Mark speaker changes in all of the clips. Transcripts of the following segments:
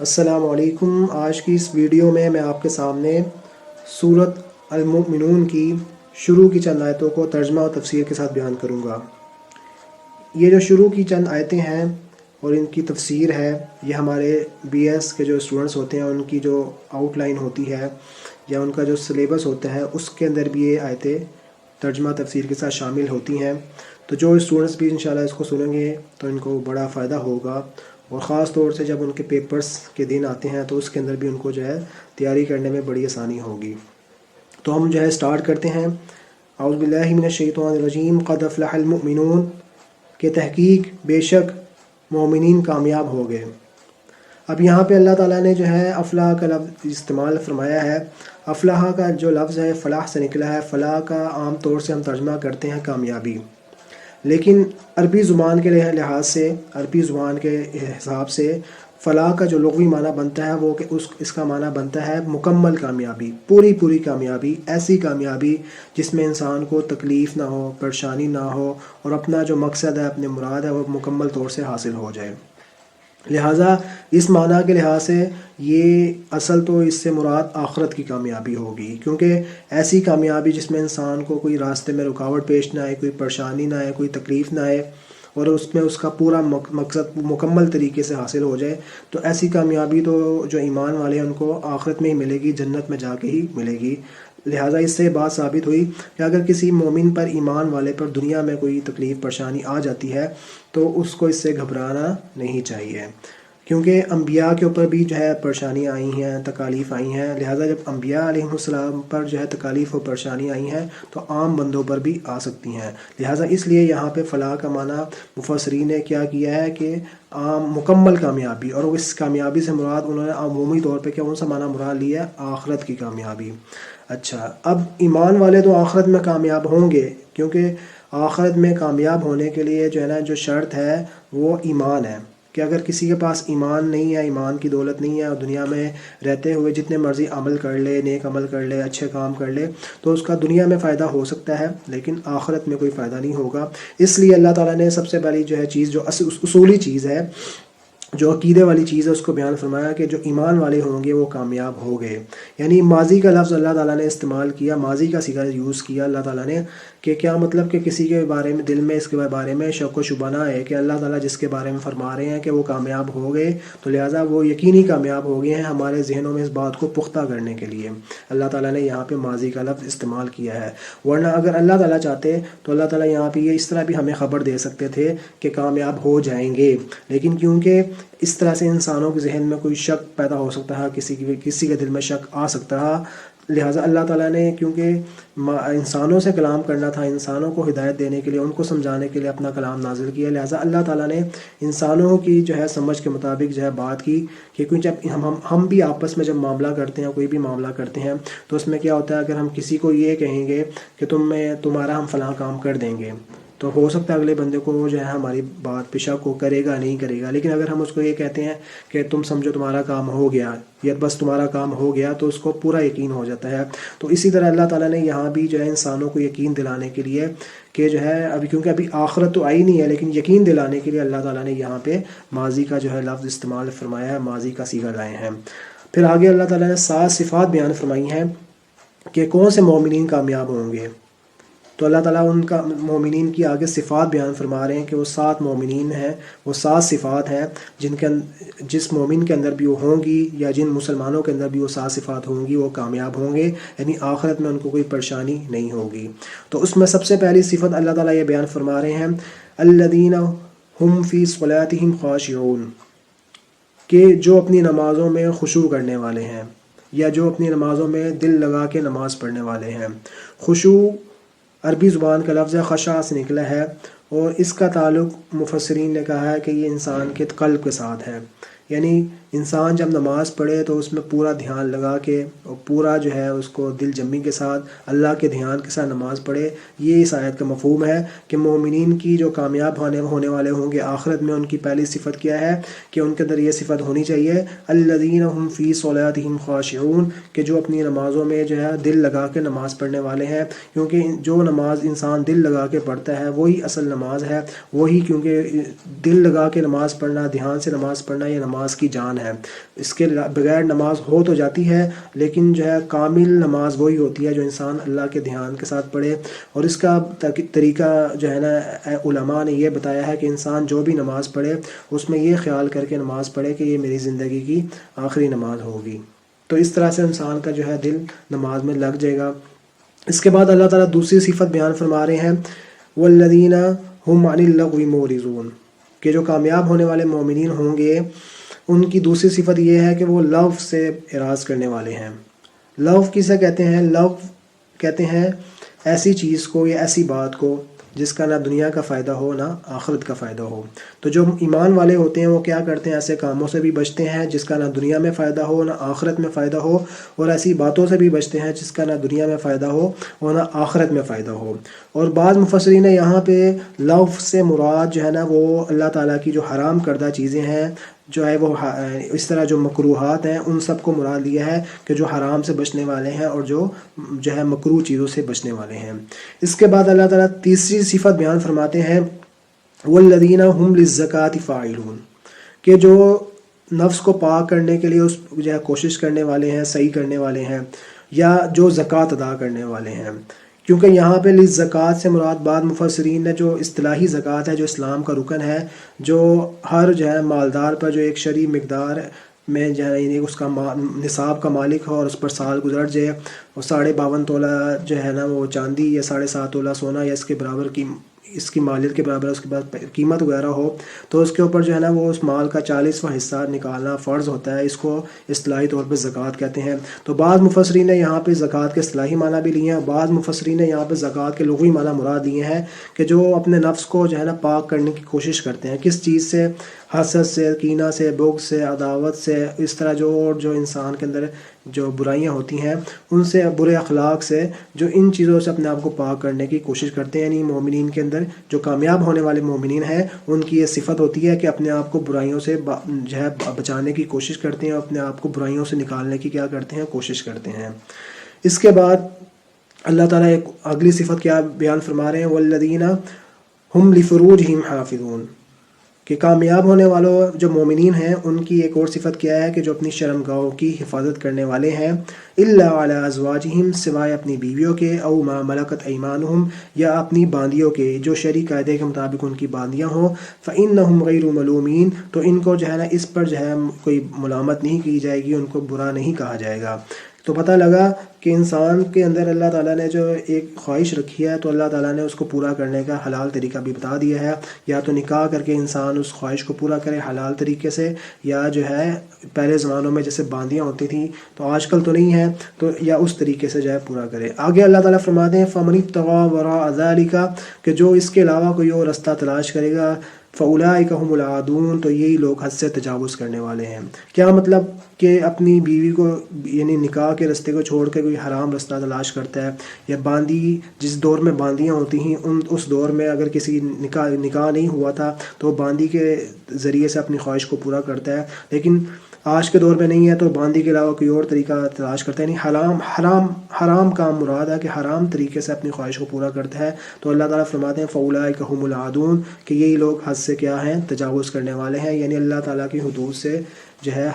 Speaker 1: السلام علیکم۔ آج کی اس ویڈیو میں آپ کے سامنے سورۃ المؤمنون کی شروع کی چند آیتوں کو ترجمہ اور تفسیر کے ساتھ بیان کروں گا۔ یہ جو شروع کی چند آیتیں ہیں اور ان کی تفسیر ہے، یہ ہمارے بی ایس کے جو اسٹوڈنٹس ہوتے ہیں ان کی جو آؤٹ لائن ہوتی ہے یا ان کا جو سلیبس ہوتا ہے اس کے اندر بھی یہ آیتیں ترجمہ تفسیر کے ساتھ شامل ہوتی ہیں۔ تو جو اسٹوڈنٹس بھی انشاءاللہ اس کو سنیں گے تو ان کو بڑا فائدہ ہوگا، اور خاص طور سے جب ان کے پیپرز کے دن آتے ہیں تو اس کے اندر بھی ان کو جو ہے تیاری کرنے میں بڑی آسانی ہوگی۔ تو ہم جو ہے سٹارٹ کرتے ہیں۔ اعوذ باللہ من الشیطان الرجیم۔ قد افلح المؤمنون، کہ تحقیق بے شک مومنین کامیاب ہو گئے۔ اب یہاں پہ اللہ تعالیٰ نے جو ہے افلاح کا لفظ استعمال فرمایا ہے۔ افلاح کا جو لفظ ہے فلاح سے نکلا ہے۔ فلاح کا عام طور سے ہم ترجمہ کرتے ہیں کامیابی، لیکن عربی زبان کے لحاظ سے، عربی زبان کے حساب سے فلاح کا جو لغوی معنی بنتا ہے وہ کہ اس کا معنی بنتا ہے مکمل کامیابی، پوری کامیابی، ایسی کامیابی جس میں انسان کو تکلیف نہ ہو، پریشانی نہ ہو، اور اپنا جو مقصد ہے، اپنے مراد ہے، وہ مکمل طور سے حاصل ہو جائے۔ لہٰذا اس معنی کے لحاظ سے یہ اصل تو اس سے مراد آخرت کی کامیابی ہوگی، کیونکہ ایسی کامیابی جس میں انسان کو کوئی راستے میں رکاوٹ پیش نہ آئے، کوئی پریشانی نہ آئے، کوئی تکلیف نہ آئے، اور اس میں اس کا پورا مقصد مکمل طریقے سے حاصل ہو جائے، تو ایسی کامیابی تو جو ایمان والے ہیں ان کو آخرت میں ہی ملے گی، جنت میں جا کے ہی ملے گی۔ لہٰذا اس سے بات ثابت ہوئی کہ اگر کسی مومن پر، ایمان والے پر دنیا میں کوئی تکلیف پریشانی آ جاتی ہے تو اس کو اس سے گھبرانا نہیں چاہیے، کیونکہ انبیاء کے اوپر بھی جو ہے پریشانیاں آئی ہیں، تکالیف آئی ہیں۔ لہٰذا جب انبیاء علیہ السلام پر جو ہے تکالیف و پریشانی آئی ہیں تو عام بندوں پر بھی آ سکتی ہیں۔ لہٰذا اس لیے یہاں پہ فلاح کا معنی مفسرین نے کیا کیا ہے کہ عام مکمل کامیابی، اور اس کامیابی سے مراد انہوں نے عمومی طور پہ کون سا معنی مراد لیا ہے؟ آخرت کی کامیابی۔ اچھا، اب ایمان والے تو آخرت میں کامیاب ہوں گے، کیونکہ آخرت میں کامیاب ہونے کے لیے جو ہے نا جو شرط ہے وہ ایمان ہے، کہ اگر کسی کے پاس ایمان نہیں ہے، ایمان کی دولت نہیں ہے، اور دنیا میں رہتے ہوئے جتنے مرضی عمل کر لے، نیک عمل کر لے، اچھے کام کر لے، تو اس کا دنیا میں فائدہ ہو سکتا ہے لیکن آخرت میں کوئی فائدہ نہیں ہوگا۔ اس لیے اللہ تعالیٰ نے سب سے پہلی جو ہے چیز، جو اصولی چیز ہے، جو عقیدے والی چیز ہے، اس کو بیان فرمایا کہ جو ایمان والے ہوں گے وہ کامیاب ہو گئے۔ یعنی ماضی کا لفظ اللہ تعالیٰ نے استعمال کیا، ماضی کا صیغہ یوز کیا اللہ تعالیٰ نے، کہ کیا مطلب کہ کسی کے بارے میں دل میں اس کے بارے میں شک و شبہ نہ ہے کہ اللہ تعالیٰ جس کے بارے میں فرما رہے ہیں کہ وہ کامیاب ہو گئے تو لہٰذا وہ یقینی کامیاب ہو گئے ہیں۔ ہمارے ذہنوں میں اس بات کو پختہ کرنے کے لیے اللہ تعالیٰ نے یہاں پہ ماضی کا لفظ استعمال کیا ہے، ورنہ اگر اللہ تعالیٰ چاہتے تو اللہ تعالیٰ یہاں پہ یہ اس طرح بھی ہمیں خبر دے سکتے تھے کہ کامیاب ہو جائیں گے، لیکن کیونکہ اس طرح سے انسانوں کے ذہن میں کوئی شک پیدا ہو سکتا ہے، کسی کے دل میں شک آ سکتا ہے، لہٰذا اللہ تعالیٰ نے کیونکہ انسانوں سے کلام کرنا تھا، انسانوں کو ہدایت دینے کے لیے، ان کو سمجھانے کے لیے اپنا کلام نازل کیا، لہٰذا اللہ تعالیٰ نے انسانوں کی جو ہے سمجھ کے مطابق جو ہے بات کی، کہ کیونکہ جب ہم بھی آپس میں جب معاملہ کرتے ہیں، کوئی بھی معاملہ کرتے ہیں، تو اس میں کیا ہوتا ہے، اگر ہم کسی کو یہ کہیں گے کہ تمہارا ہم فلاں کام کر دیں گے، تو ہو سکتا ہے اگلے بندے کو جو ہے ہماری بات پہ شک کو کرے گا، نہیں کرے گا، لیکن اگر ہم اس کو یہ کہتے ہیں کہ تم سمجھو تمہارا کام ہو گیا، یا بس تمہارا کام ہو گیا، تو اس کو پورا یقین ہو جاتا ہے۔ تو اسی طرح اللہ تعالیٰ نے یہاں بھی جو ہے انسانوں کو یقین دلانے کے لیے کہ جو ہے کیونکہ ابھی آخرت تو آئی نہیں ہے، لیکن یقین دلانے کے لیے اللہ تعالیٰ نے یہاں پہ ماضی کا جو ہے لفظ استعمال فرمایا ہے، ماضی کا صیغہ لائے ہیں۔ پھر آگے اللہ تعالیٰ نے 7 صفات بیان فرمائی ہیں کہ کون سے مومنین کامیاب ہوں گے۔ تو اللہ تعالیٰ ان کا مومنین کی آگے صفات بیان فرما رہے ہیں کہ وہ 7 مومنین ہیں، وہ 7 صفات ہیں جس مومن کے اندر بھی وہ ہوں گی، یا جن مسلمانوں کے اندر بھی وہ 7 صفات ہوں گی، وہ کامیاب ہوں گے، یعنی آخرت میں ان کو کوئی پریشانی نہیں ہوگی۔ تو اس میں سب سے پہلی صفت اللہ تعالیٰ یہ بیان فرما رہے ہیں، الذین هم فی صلاتہم خاشعون، کہ جو اپنی نمازوں میں خشوع کرنے والے ہیں، یا جو اپنی نمازوں میں دل لگا کے نماز پڑھنے والے ہیں۔ خشوع عربی زبان کا لفظ خشع سے نکلا ہے، اور اس کا تعلق مفسرین نے کہا ہے کہ یہ انسان کے قلب کے ساتھ ہے، یعنی انسان جب نماز پڑھے تو اس میں پورا دھیان لگا کے اور پورا جو ہے اس کو دل جمی کے ساتھ اللہ کے دھیان کے ساتھ نماز پڑھے۔ یہ اس آیت کا مفہوم ہے کہ مومنین کی جو کامیاب ہونے والے ہوں گے آخرت میں، ان کی پہلی صفت کیا ہے کہ ان کے اندر یہ صفت ہونی چاہیے، الذین هم فی صلاتہم خاشعون، کہ جو اپنی نمازوں میں جو ہے دل لگا کے نماز پڑھنے والے ہیں، کیونکہ جو نماز انسان دل لگا کے پڑھتا ہے وہی اصل نماز ہے، وہی، کیونکہ دل لگا کے نماز پڑھنا، دھیان سے نماز پڑھنا، یہ نماز نماز کی جان ہے. اس کے بغیر نماز ہو تو جاتی ہے لیکن جو ہے کامل نماز وہی ہوتی ہے جو انسان اللہ کے دھیان کے ساتھ پڑھے. اور اس کا طریقہ جو ہے نا علماء نے یہ بتایا ہے کہ انسان جو بھی نماز پڑھے اس میں یہ خیال کر کے نماز پڑھے کہ یہ میری زندگی کی آخری نماز ہوگی. تو اس طرح سے انسان کا جو ہے دل نماز میں لگ جائے گا. اس کے بعد اللہ تعالیٰ دوسری صفت بیان فرما رہے ہیں والذین هم عن اللغو معرضون، کہ جو کامیاب ہونے والے مومنین ہوں گے ان کی دوسری صفت یہ ہے کہ وہ لغو سے اعراض کرنے والے ہیں. لغو کسے کہتے ہیں؟ لغو کہتے ہیں ایسی چیز کو یا ایسی بات کو جس کا نہ دنیا کا فائدہ ہو نہ آخرت کا فائدہ ہو. تو جو ایمان والے ہوتے ہیں وہ کیا کرتے ہیں؟ ایسے کاموں سے بھی بچتے ہیں جس کا نہ دنیا میں فائدہ ہو نہ آخرت میں فائدہ ہو، اور ایسی باتوں سے بھی بچتے ہیں جس کا نہ دنیا میں فائدہ ہو اور نہ آخرت میں فائدہ ہو. اور بعض مفسرین نے یہاں پہ لغو سے مراد جو ہے نا وہ اللہ تعالیٰ کی جو حرام کردہ چیزیں ہیں جو ہے وہ اس طرح جو مکروہات ہیں ان سب کو مراد لیا ہے کہ جو حرام سے بچنے والے ہیں اور جو ہے مکروہ چیزوں سے بچنے والے ہیں. اس کے بعد اللہ تعالیٰ تیسری صفت بیان فرماتے ہیں والذین هم للزکاة فاعلون، کہ جو نفس کو پاک کرنے کے لیے اس جو ہے کوشش کرنے والے ہیں، صحیح کرنے والے ہیں، یا جو زکوٰۃ ادا کرنے والے ہیں. کیونکہ یہاں پہ للزکاة سے مراد بعض مفسرین نے جو اصطلاحی زکوٰۃ ہے جو اسلام کا رکن ہے، جو ہر جو ہے مالدار پر جو ایک شرعی مقدار میں جو ہے یعنی اس کا نصاب کا مالک ہو اور اس پر سال گزر جائے اور 52.5 تولہ جو ہے نا وہ چاندی یا 7.5 تولہ سونا یا اس کے برابر کی اس کی مالیت کے برابر اس کے بعد قیمت وغیرہ ہو تو اس کے اوپر جو ہے نا وہ اس مال کا 40واں حصہ نکالنا فرض ہوتا ہے. اس کو اصطلاحی طور پہ زکوٰۃ کہتے ہیں. تو بعض مفسرین نے یہاں پہ زکوٰۃ کے اصطلاحی معنی بھی لیے ہیں، بعض مفسرین نے یہاں پہ زکوٰۃ کے لغوی معنی مراد لیے ہیں کہ جو اپنے نفس کو جو ہے نا پاک کرنے کی کوشش کرتے ہیں. کس چیز سے؟ حسد سے، کینہ سے، بغض سے، عداوت سے، اس طرح جو انسان کے اندر جو برائیاں ہوتی ہیں ان سے، برے اخلاق سے، جو ان چیزوں سے اپنے آپ کو پاک کرنے کی کوشش کرتے ہیں. یعنی مومنین کے اندر جو کامیاب ہونے والے مومنین ہیں ان کی یہ صفت ہوتی ہے کہ اپنے آپ کو برائیوں سے جو ہے بچانے کی کوشش کرتے ہیں، اپنے آپ کو برائیوں سے نکالنے کی کیا کرتے ہیں؟ کوشش کرتے ہیں. اس کے بعد اللہ تعالیٰ ایک اگلی صفت کیا بیان فرما رہے ہیں والذین هم لفروجہم حافظون، کہ کامیاب ہونے والوں جو مومنین ہیں ان کی ایک اور صفت کیا ہے کہ جو اپنی شرمگاہوں کی حفاظت کرنے والے ہیں. الا علی ازواجہم، سوائے اپنی بیویوں کے، او ما ملکت ایمانہم، یا اپنی باندیوں کے جو شرعی قاعدے کے مطابق ان کی باندیاں ہوں. فانہم غیر ملومین، تو ان کو جو ہے نا اس پر جو ہے کوئی ملامت نہیں کی جائے گی، ان کو برا نہیں کہا جائے گا. تو پتہ لگا کہ انسان کے اندر اللہ تعالیٰ نے جو ایک خواہش رکھی ہے تو اللہ تعالیٰ نے اس کو پورا کرنے کا حلال طریقہ بھی بتا دیا ہے. یا تو نکاح کر کے انسان اس خواہش کو پورا کرے حلال طریقے سے، یا جو ہے پہلے زمانوں میں جیسے باندیاں ہوتی تھیں تو آج کل تو نہیں ہے، تو یا اس طریقے سے جو ہے پورا کرے. آگے اللہ تعالیٰ فرماتے ہیں فَمَنِ ابْتَغَىٰ وَرَاءَ ذَٰلِكَ، کہ جو اس کے علاوہ کوئی اور رستہ تلاش کرے گا، فَأُولَٰئِكَ هُمُ الْعَادُونَ، تو یہی لوگ حد سے تجاوز کرنے والے ہیں. کیا مطلب؟ کہ اپنی بیوی کو یعنی نکاح کے رستے کو چھوڑ کے کوئی حرام رستہ تلاش کرتا ہے، یا باندی جس دور میں باندیاں ہوتی ہیں اس دور میں اگر کسی نکاح نہیں ہوا تھا تو باندی کے ذریعے سے اپنی خواہش کو پورا کرتا ہے. لیکن آج کے دور میں نہیں ہے تو باندی کے علاوہ کوئی اور طریقہ تلاش کرتا ہے. یعنی حرام کام مراد ہے کہ حرام طریقے سے اپنی خواہش کو پورا کرتا ہے. تو اللہ تعالیٰ فرماتے ہیں فَأُولَٰئِكَ هُمُ الْعَادُونَ، کہ یہی لوگ حد سے کیا ہیں؟ تجاوز کرنے والے ہیں. یعنی اللہ تعالیٰ کی حدود سے جو ہے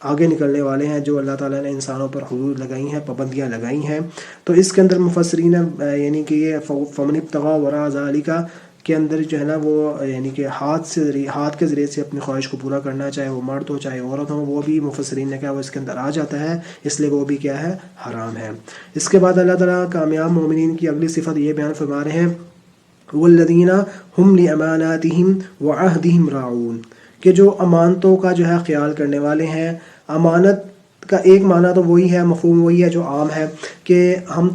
Speaker 1: آگے نکلنے والے ہیں. جو اللہ تعالیٰ نے انسانوں پر حدود لگائی ہیں، پابندیاں لگائی ہیں. تو اس کے اندر مفسرین یعنی کہ یہ فَمَنِ ابْتَغَىٰ وَرَاءَ ذَٰلِكَ کے اندر جو ہے نا وہ یعنی کہ ہاتھ کے ذریعے سے اپنی خواہش کو پورا کرنا، چاہے وہ مرد ہو چاہے عورت ہو، وہ بھی مفسرین نے کہا وہ اس کے اندر آ جاتا ہے، اس لیے وہ بھی کیا ہے؟ حرام ہے. اس کے بعد اللہ تعالیٰ کامیاب مومنین کی اگلی صفت یہ بیان فرما رہے ہیں والذین هم لأماناتہم وعہدہم راعون، کہ جو امانتوں کا جو ہے خیال کرنے والے ہیں. امانت کا ایک معنی تو وہی ہے، مفہوم وہی ہے جو عام ہے کہ ہم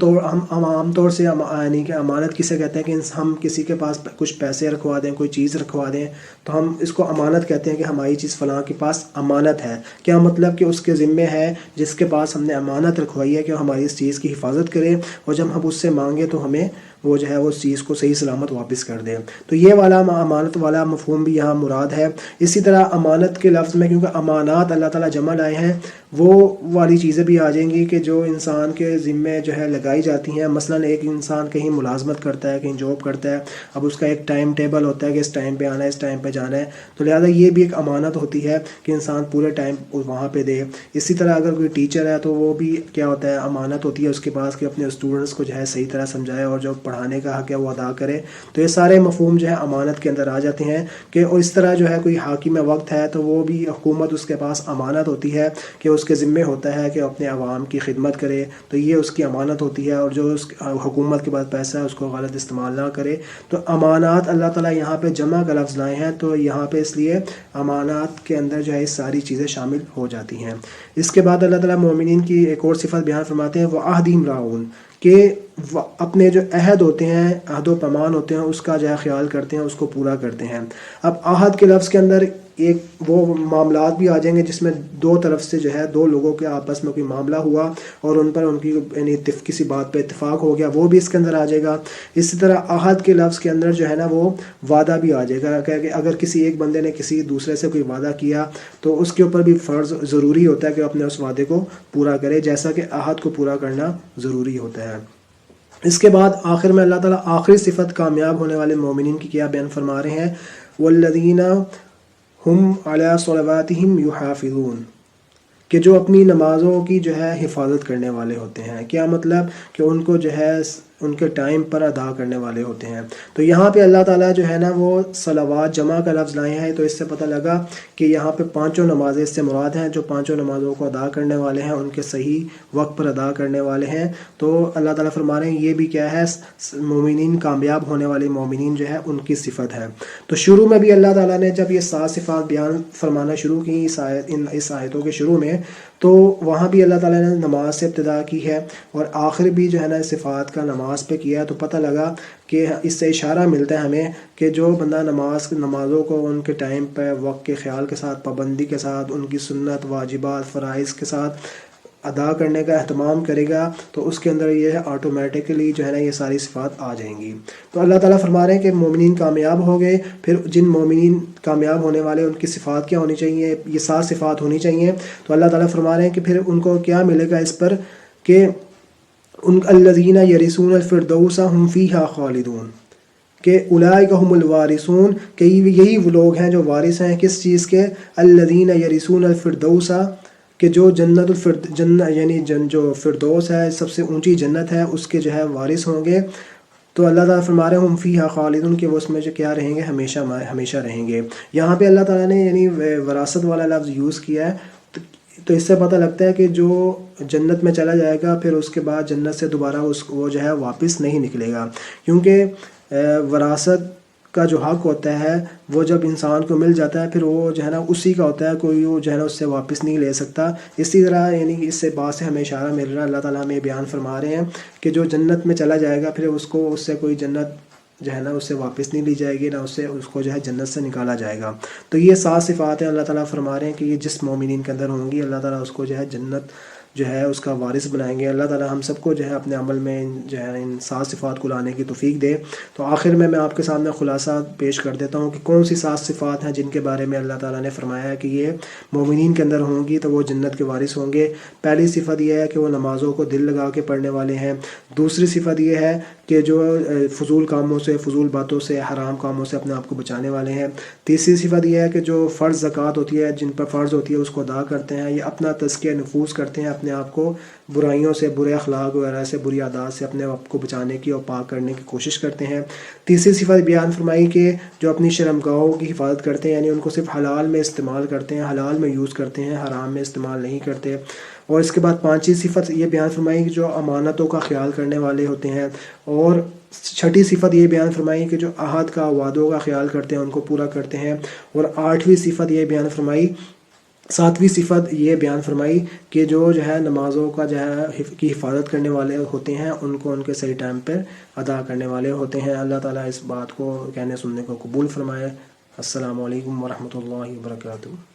Speaker 1: عام طور سے یعنی کہ امانت کسے کہتے ہیں کہ ہم کسی کے پاس کچھ پیسے رکھوا دیں، کوئی چیز رکھوا دیں تو ہم اس کو امانت کہتے ہیں کہ ہماری چیز فلاں کے پاس امانت ہے. کیا مطلب؟ کہ اس کے ذمے ہے جس کے پاس ہم نے امانت رکھوائی ہے کہ ہماری اس چیز کی حفاظت کرے، اور جب ہم اس سے مانگے تو ہمیں وہ جو ہے اس چیز کو صحیح سلامت واپس کر دیں. تو یہ والا امانت والا مفہوم بھی یہاں مراد ہے. اسی طرح امانت کے لفظ میں کیونکہ امانات اللہ تعالیٰ جمع لائے ہیں، وہ والی چیزیں بھی آ جائیں گی کہ جو انسان کے ذمے ذمے جو ہے لگائی جاتی ہیں. مثلاً ایک انسان کہیں ملازمت کرتا ہے, کہیں جاب کرتا ہے, اب اس کا ایک ٹائم ٹیبل ہوتا ہے کہ اس ٹائم پہ آنا ہے, اس ٹائم پہ جانا ہے, تو لہٰذا یہ بھی ایک امانت ہوتی ہے کہ انسان پورے ٹائم وہاں پہ دے. اسی طرح اگر کوئی ٹیچر ہے تو وہ بھی کیا ہوتا ہے, امانت ہوتی ہے اس کے پاس کہ اپنے اسٹوڈنٹس کو جو ہے صحیح طرح سمجھائے اور جو پڑھانے کا حق ہے وہ ادا کرے. تو یہ سارے مفہوم جو ہے امانت کے اندر آ جاتے ہیں کہ اس طرح جو ہے کوئی حاکم وقت ہے تو وہ بھی حکومت اس کے پاس امانت ہوتی ہے کہ اس کے ذمے ہوتا ہے کہ اپنے عوام کی خدمت کرے, تو یہ اس کی امانت ہوتی ہے. اور جو اس حکومت کے پاس پیسہ ہے اس کو غلط استعمال نہ کرے. تو امانات اللہ تعالیٰ یہاں پہ جمع کا لفظ لائے ہیں, تو یہاں پہ اس لیے امانات کے اندر جو ہے ساری چیزیں شامل ہو جاتی ہیں. اس کے بعد اللہ تعالیٰ مومنین کی ایک اور صفت بیان فرماتے ہیں, وَعَهْدِهِمْ رَاعُونَ, کہ اپنے جو عہد ہوتے ہیں, عہد و پیمان ہوتے ہیں, اس کا جو ہے خیال کرتے ہیں, اس کو پورا کرتے ہیں. اب عہد کے لفظ کے اندر ایک وہ معاملات بھی آ جائیں گے جس میں دو طرف سے جو ہے دو لوگوں کے آپس میں کوئی معاملہ ہوا اور ان پر ان کی یعنی کسی بات پہ اتفاق ہو گیا, وہ بھی اس کے اندر آ جائے گا. اسی طرح عہد کے لفظ کے اندر جو ہے نا وہ وعدہ بھی آ جائے گا کہ اگر کسی ایک بندے نے کسی دوسرے سے کوئی وعدہ کیا تو اس کے اوپر بھی فرض ضروری ہوتا ہے کہ اپنے اس وعدے کو پورا کرے, جیسا کہ عہد کو پورا کرنا ضروری ہوتا ہے. اس کے بعد آخر میں اللہ تعالیٰ آخری صفت کامیاب ہونے والے مومنین کی کیا بیان فرما رہے ہیں, وَالَّذِينَ ہم علی صلواتہم یحافظون, کہ جو اپنی نمازوں کی جو ہے حفاظت کرنے والے ہوتے ہیں. کیا مطلب کہ ان کو جو ہے ان کے ٹائم پر ادا کرنے والے ہوتے ہیں. تو یہاں پہ اللہ تعالیٰ جو ہے نا وہ صلوات جمع کا لفظ لائے ہیں, تو اس سے پتہ لگا کہ یہاں پہ پانچوں نمازیں اس سے مراد ہیں. جو پانچوں نمازوں کو ادا کرنے والے ہیں, ان کے صحیح وقت پر ادا کرنے والے ہیں. تو اللہ تعالیٰ فرما رہے ہیں یہ بھی کیا ہے, مومنین, کامیاب ہونے والے مومنین جو ہے ان کی صفت ہے. تو شروع میں بھی اللہ تعالیٰ نے جب یہ 7 صفات بیان فرمانا شروع کی اس آیتوں کے شروع میں, تو وہاں بھی اللہ تعالیٰ نے نماز سے ابتدا کی ہے اور آخر بھی جو ہے نا صفات کا نماز پہ کیا ہے. تو پتہ لگا کہ اس سے اشارہ ملتا ہے ہمیں کہ جو بندہ نمازوں کو ان کے ٹائم پہ وقت کے خیال کے ساتھ, پابندی کے ساتھ, ان کی سنت, واجبات, فرائض کے ساتھ ادا کرنے کا اہتمام کرے گا, تو اس کے اندر یہ آٹومیٹکلی جو ہے نا یہ ساری صفات آ جائیں گی. تو اللہ تعالیٰ فرما رہے ہیں کہ مومنین کامیاب ہو گئے. پھر جن مومنین کامیاب ہونے والے ان کی صفات کیا ہونی چاہیے, یہ 7 صفات ہونی چاہیے. تو اللہ تعالیٰ فرما رہے ہیں کہ پھر ان کو کیا ملے گا اس پر, کہ ان الذین یرثون الفردوس ہم فیہا خالدون, کہ اولئک ہم الوارثون, کہ یہی وہ لوگ ہیں جو وارث ہیں کس چیز کے, الذین یرثون الفردوس, کہ جو یعنی جو فردوس ہے, سب سے اونچی جنت ہے, اس کے جو ہے وارث ہوں گے. تو اللہ تعالیٰ فرما رہے ہیں ہم فیہا خالدون, کہ وہ اس میں جو کیا رہیں گے, ہمیشہ رہیں گے. یہاں پہ اللہ تعالیٰ نے یعنی وراثت والا لفظ یوز کیا ہے. تو اس سے پتہ لگتا ہے کہ جو جنت میں چلا جائے گا پھر اس کے بعد جنت سے دوبارہ وہ جو ہے واپس نہیں نکلے گا, کیونکہ وراثت کا جو حق ہوتا ہے وہ جب انسان کو مل جاتا ہے پھر وہ جو ہے نا اسی کا ہوتا ہے, کوئی وہ جو ہے نا اس سے واپس نہیں لے سکتا. اسی طرح یعنی اس سے بات سے ہمیں اشارہ مل رہا ہے, اللہ تعالیٰ ہمیں بیان فرما رہے ہیں کہ جو جنت میں چلا جائے گا پھر اس سے کوئی جنت جو ہے نا اس سے واپس نہیں لی جائے گی, نہ اس کو جو ہے جنت سے نکالا جائے گا. تو یہ 7 صفات ہیں. اللہ تعالیٰ فرما رہے ہیں کہ یہ جس مومنین کے اندر ہوں گی اللہ تعالیٰ اس کو جو ہے جنت جو ہے اس کا وارث بنائیں گے. اللہ تعالیٰ ہم سب کو جو ہے اپنے عمل میں جو ہے ان 7 صفات کو لانے کی توفیق دے. تو آخر میں آپ کے سامنے خلاصہ پیش کر دیتا ہوں کہ کون سی 7 صفات ہیں جن کے بارے میں اللہ تعالیٰ نے فرمایا ہے کہ یہ مومنین کے اندر ہوں گی تو وہ جنت کے وارث ہوں گے. پہلی صفت یہ ہے کہ وہ نمازوں کو دل لگا کے پڑھنے والے ہیں. دوسری صفت یہ ہے کہ جو فضول کاموں سے, فضول باتوں سے, حرام کاموں سے اپنے آپ کو بچانے والے ہیں. تیسری صفت یہ ہے کہ جو فرض زکوٰۃ ہوتی ہے, جن پر فرض ہوتی ہے, اس کو ادا کرتے ہیں. یہ اپنا تزکیہ نفوس کرتے ہیں, اپنے آپ کو برائیوں سے, برے اخلاق وغیرہ سے, بری عادات سے اپنے آپ کو بچانے کی اور پاک کرنے کی کوشش کرتے ہیں. تیسری صفت بیان فرمائی کہ جو اپنی شرمگاہوں کی حفاظت کرتے ہیں, یعنی ان کو صرف حلال میں استعمال کرتے ہیں, حلال میں یوز کرتے ہیں, حرام میں استعمال نہیں کرتے. اور اس کے بعد 5ویں صفت یہ بیان فرمائی کہ جو امانتوں کا خیال کرنے والے ہوتے ہیں. اور 6ٹھی صفت یہ بیان فرمائی کہ جو عہد کا, وعدوں کا خیال کرتے ہیں, ان کو پورا کرتے ہیں. اور 8ویں صفت یہ بیان فرمائی, 7ویں صفت یہ بیان فرمائی کہ جو ہے نمازوں کا جو ہے کی حفاظت کرنے والے ہوتے ہیں, ان کو ان کے صحیح ٹائم پر ادا کرنے والے ہوتے ہیں. اللہ تعالیٰ اس بات کو کہنے سننے کو قبول فرمائے. السلام علیکم ورحمۃ اللہ وبرکاتہ.